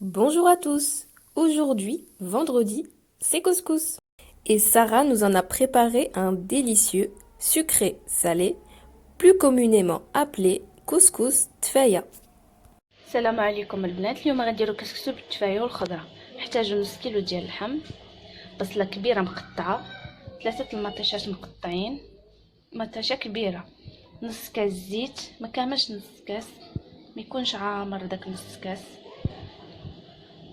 Bonjour à tous. Aujourd'hui, vendredi, c'est couscous. Et Sarah nous en a préparé un délicieux, sucré-salé, plus communément appelé couscous tfaya. السلام عليكم البنات. اليوم غنديرو كسكسو بالتفايه والخضره. نحتاجو نص كيلو ديال اللحم، بصله كبيره مقطعه، 3 المطيشات مقطعين، مطيشه كبيره، نص كاس زيت، ما كاملش نص كاس، ما يكونش عامر داك نص كاس،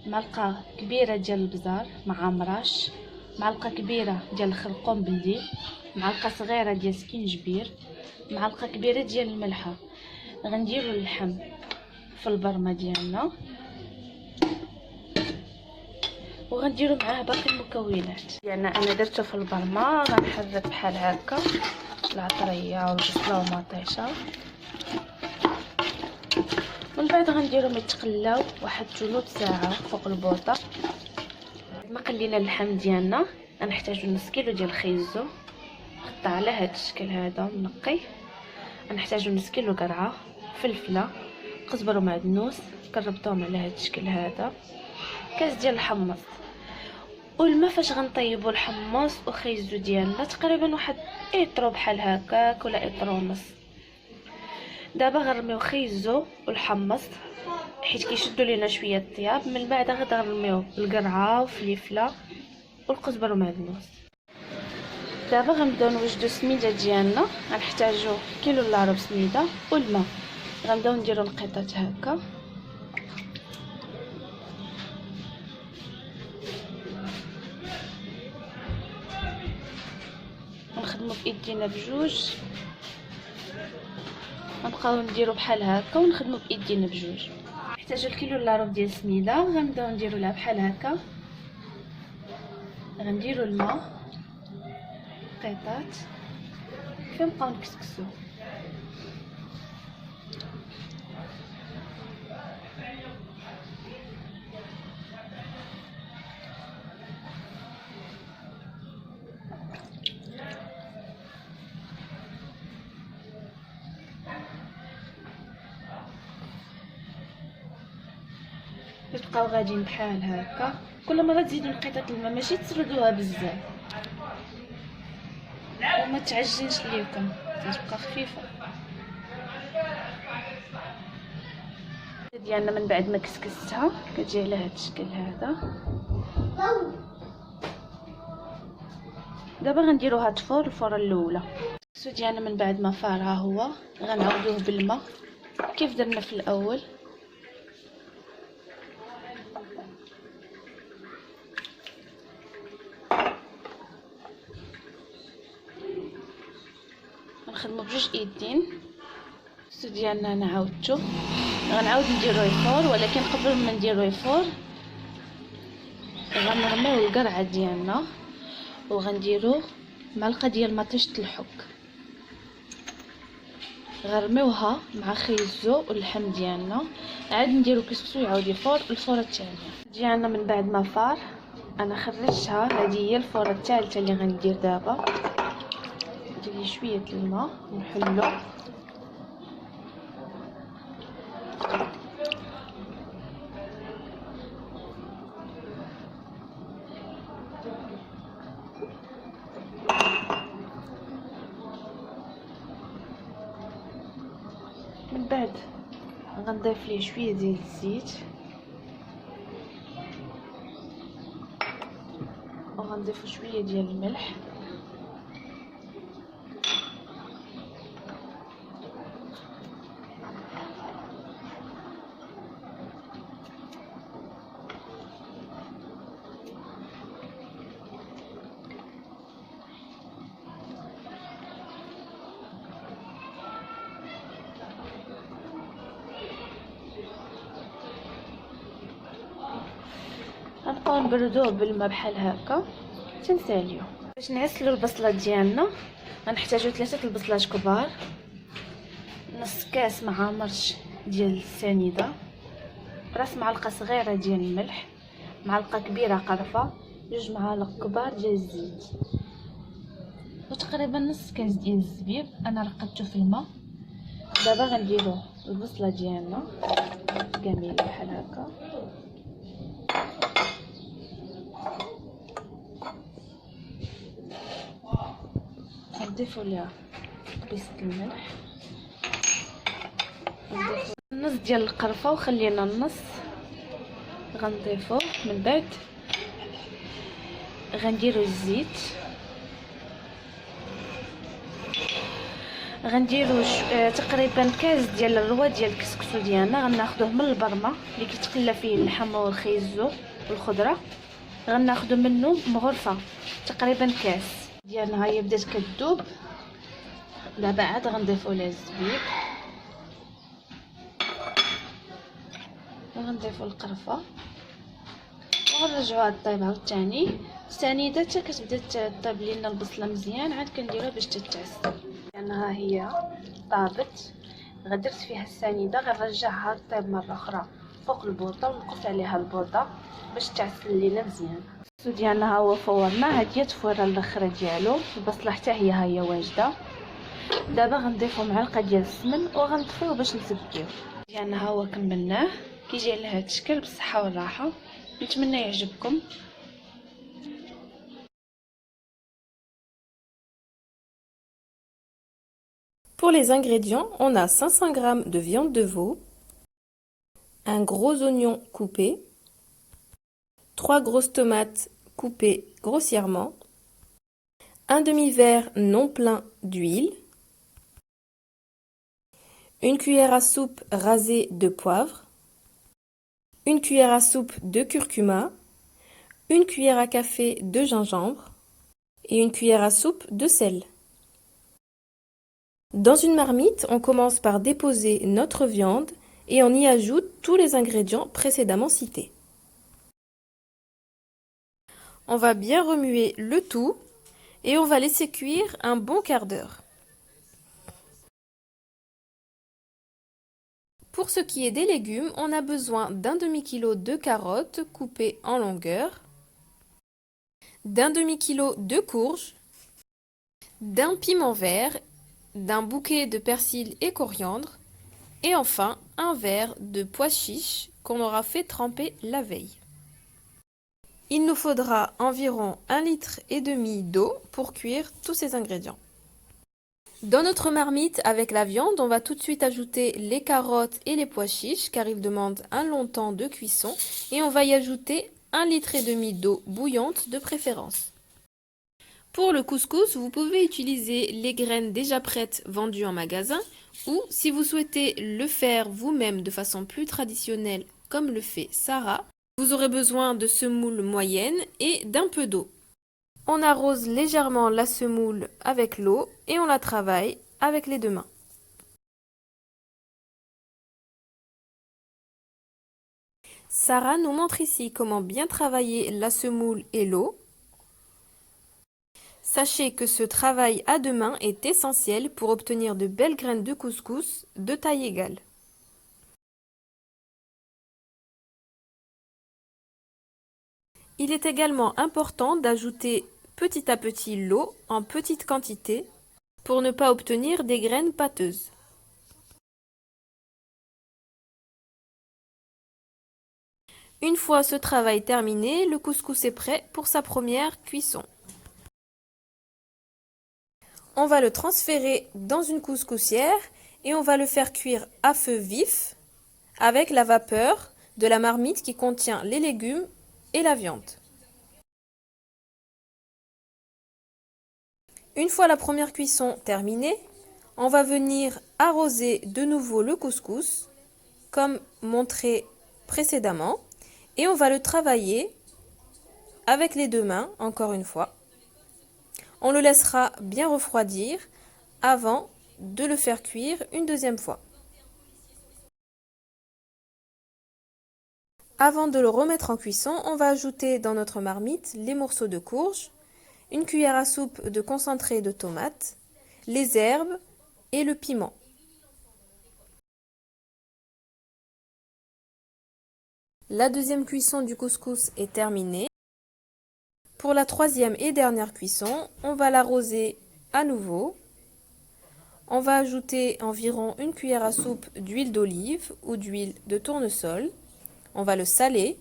معلقه كبيره ديال البزار معمراش، معلقه كبيره ديال الخرقوم بلدي، معلقه صغيره ديال سكينجبير، معلقه كبيره ديال الملحه. غنديرو اللحم في البرمه ديالنا وغنديرو معاه باقي المكونات ديالنا. انا درته في البرمه، غنحرك بحال هكا العطريه والبصله والمطيشه، من بعد غنديرهم يتقلاو واحد ثلث ساعه فوق البوطه. ما قلينا اللحم ديالنا غنحتاجو نص كيلو ديال الخيزو قطع على هذا الشكل هذا منقي، غنحتاجو نص كيلو قرعه، فلفله، قزبر ومعدنوس كربطوهم على هذا الشكل هذا، كاس ديال الحمص والما. فاش غنطيبوا الحمص وخيزو ديالنا تقريبا واحد ايطرو بحال هكاك ولا ايطرو ونص. دابا غنرميو خيزو والحمص حيت كيشدوا لينا شويه الطياب، من بعد غنرميو القرعه وفليفله والقزبر ومعدنوس. دابا غنبداو نوجدو السميده ديالنا، غنحتاجو كيلو الا ربع سميده والماء. غنبداو نديرو القيطات هكا، ونخدمو بايدينا بجوج، غنبقاو نديرو بحال هكا ونخدمو بايدينا بجوج. نحتاجو الكيلو الا ربع ديال السميده، غنبداو نديرو لها بحال هكا، غنديرو الماء قيطات كنبقاو نكسكسو. تبقاو غاديين بحال هكا، كل مره تزيدوا القيطات الماء، ماشي تسردوها بزاف وما تعجنش ليكم، تبقى خفيفه ديالنا. من بعد ما كسكستها كتجي على هذا الشكل هذا. دابا غنديروها تفور الفوره الاولى. الكسكسو ديالنا من بعد ما فار ها هو، غنعاودوه بالماء كيف درنا في الاول. غنخدمو بجوج ايدين. الكسكسو ديالنا انا عاودته، غنعاود نديرو يفور، ولكن قبل ما نديرو يفور غنرميو القرعه ديالنا وغنديرو معلقه ديال مطيشه الحك، غنرميوها مع خيزو واللحم ديالنا. عاد نديرو كسكسو يعاود يفور الفوره الثانيه ديالنا. من بعد ما فار انا خرجتها، هذه هي الفوره الثالثه اللي غندير دابا. ندير شويه الماء ونحلو، من بعد غنضيف ليه شويه ديال الزيت وغنضيف شويه ديال الملح. غنبقاو نبردوه بالماء بحال هكا تنساليو. باش نعسلو البصله ديالنا غنحتاجو 3 البصلات كبار، نص كاس معمرش ديال السنيده، راس معلقه صغيره ديال الملح، معلقه كبيره قرفه، 2 معالق كبار ديال الزيت، وتقريبا نص كاس ديال الزبيب انا رقدته في الماء. دابا غنديرو البصله ديالنا كامله بحال هكا غنضيفو ليها بيصة الملح، نضيفو نص ديال القرفه وخلينا النص غنضيفو. من بعد غنديرو الزيت، غنديرو تقريبا كاس ديال الروا ديال الكسكسو ديالنا، غناخذوه من البرمه اللي كيتقلى فيه اللحم والخيزو والخضره، غناخذو منه مغرفه تقريبا كاس ديالنا. هي بدات كتذوب، دابا عاد غنضيفو لها الزبيب وغنضيفو القرفه وغنرجعوها طيب عاوتاني. السنيده حتى كتبدا طيب لينا البصله مزيان، عاد كنديروها باش تتعسل. يعني ها هي طابت، غدرت فيها السنيده، غنرجعها طيب مره اخرى فوق البوطه ونقص عليها البوطه باش تعسل لينا مزيان. السو ديالنا ها هو فورنا، هادي التفويره الاخرى ديالو، البصله حتى هي واجده. دابا غنضيفو معلقه ديال السمن وغنطفيوه باش نسكيوه. ديالنا ها هو كملناه، كيجي على هذا الشكل بالصحه والراحه. نتمنى يعجبكم. Pour les ingrédients, on a 500 g de viande de veau, un gros oignon coupé, 3 grosses tomates coupées grossièrement, un demi-verre non plein d'huile, une cuillère à soupe rasée de poivre, une cuillère à soupe de curcuma, une cuillère à café de gingembre et une cuillère à soupe de sel. Dans une marmite, on commence par déposer notre viande et on y ajoute tous les ingrédients précédemment cités. On va bien remuer le tout et on va laisser cuire un bon quart d'heure. Pour ce qui est des légumes, on a besoin d'un demi-kilo de carottes coupées en longueur, d'un demi-kilo de courges, d'un piment vert, d'un bouquet de persil et coriandre, et enfin un verre de pois chiches qu'on aura fait tremper la veille. Il nous faudra environ 1,5 litre d'eau pour cuire tous ces ingrédients. Dans notre marmite avec la viande, on va tout de suite ajouter les carottes et les pois chiches car ils demandent un long temps de cuisson et on va y ajouter 1,5 litre d'eau bouillante de préférence. Pour le couscous, vous pouvez utiliser les graines déjà prêtes vendues en magasin ou si vous souhaitez le faire vous-même de façon plus traditionnelle comme le fait Sarah, vous aurez besoin de semoule moyenne et d'un peu d'eau. On arrose légèrement la semoule avec l'eau et on la travaille avec les deux mains. Sarah nous montre ici comment bien travailler la semoule et l'eau. Sachez que ce travail à deux mains est essentiel pour obtenir de belles graines de couscous de taille égale. Il est également important d'ajouter petit à petit l'eau en petite quantité pour ne pas obtenir des graines pâteuses. Une fois ce travail terminé, le couscous est prêt pour sa première cuisson. On va le transférer dans une couscoussière et on va le faire cuire à feu vif avec la vapeur de la marmite qui contient les légumes et la viande. Une fois la première cuisson terminée, on va venir arroser de nouveau le couscous comme montré précédemment et on va le travailler avec les deux mains encore une fois. On le laissera bien refroidir avant de le faire cuire une deuxième fois. Avant de le remettre en cuisson, on va ajouter dans notre marmite les morceaux de courge, une cuillère à soupe de concentré de tomate, les herbes et le piment. La deuxième cuisson du couscous est terminée. Pour la troisième et dernière cuisson, on va l'arroser à nouveau. On va ajouter environ une cuillère à soupe d'huile d'olive ou d'huile de tournesol. On va le saler.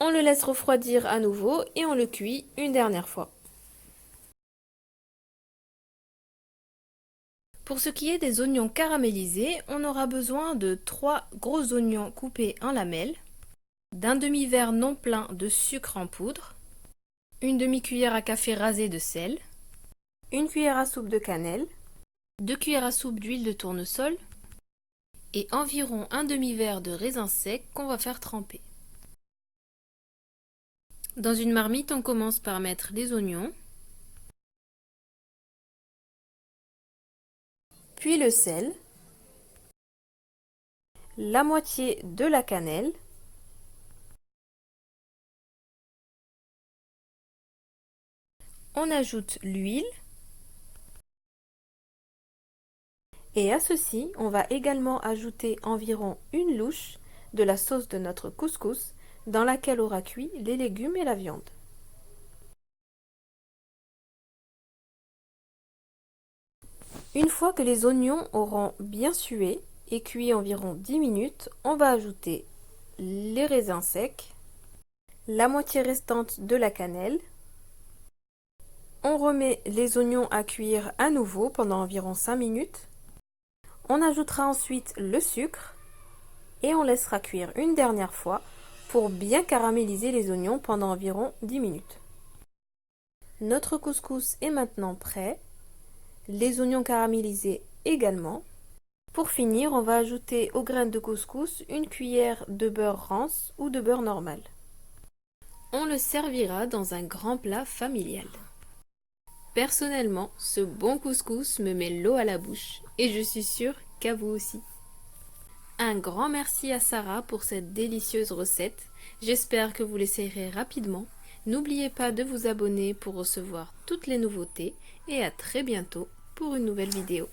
On le laisse refroidir à nouveau et on le cuit une dernière fois. Pour ce qui est des oignons caramélisés, on aura besoin de 3 gros oignons coupés en lamelles, d'un demi-verre non plein de sucre en poudre, une demi-cuillère à café rasée de sel, une cuillère à soupe de cannelle, 2 cuillères à soupe d'huile de tournesol et environ un demi-verre de raisin sec qu'on va faire tremper. Dans une marmite, on commence par mettre les oignons, puis le sel, la moitié de la cannelle, on ajoute l'huile et à ceci, on va également ajouter environ une louche de la sauce de notre couscous dans laquelle aura cuit les légumes et la viande. Une fois que les oignons auront bien sué et cuit environ 10 minutes, on va ajouter les raisins secs, la moitié restante de la cannelle. On remet les oignons à cuire à nouveau pendant environ 5 minutes. On ajoutera ensuite le sucre et on laissera cuire une dernière fois pour bien caraméliser les oignons pendant environ 10 minutes. Notre couscous est maintenant prêt, les oignons caramélisés également. Pour finir, on va ajouter aux graines de couscous une cuillère de beurre rance ou de beurre normal. On le servira dans un grand plat familial. Personnellement, ce bon couscous me met l'eau à la bouche et je suis sûre qu'à vous aussi. Un grand merci à Sarah pour cette délicieuse recette. J'espère que vous l'essayerez rapidement. N'oubliez pas de vous abonner pour recevoir toutes les nouveautés et à très bientôt pour une nouvelle vidéo.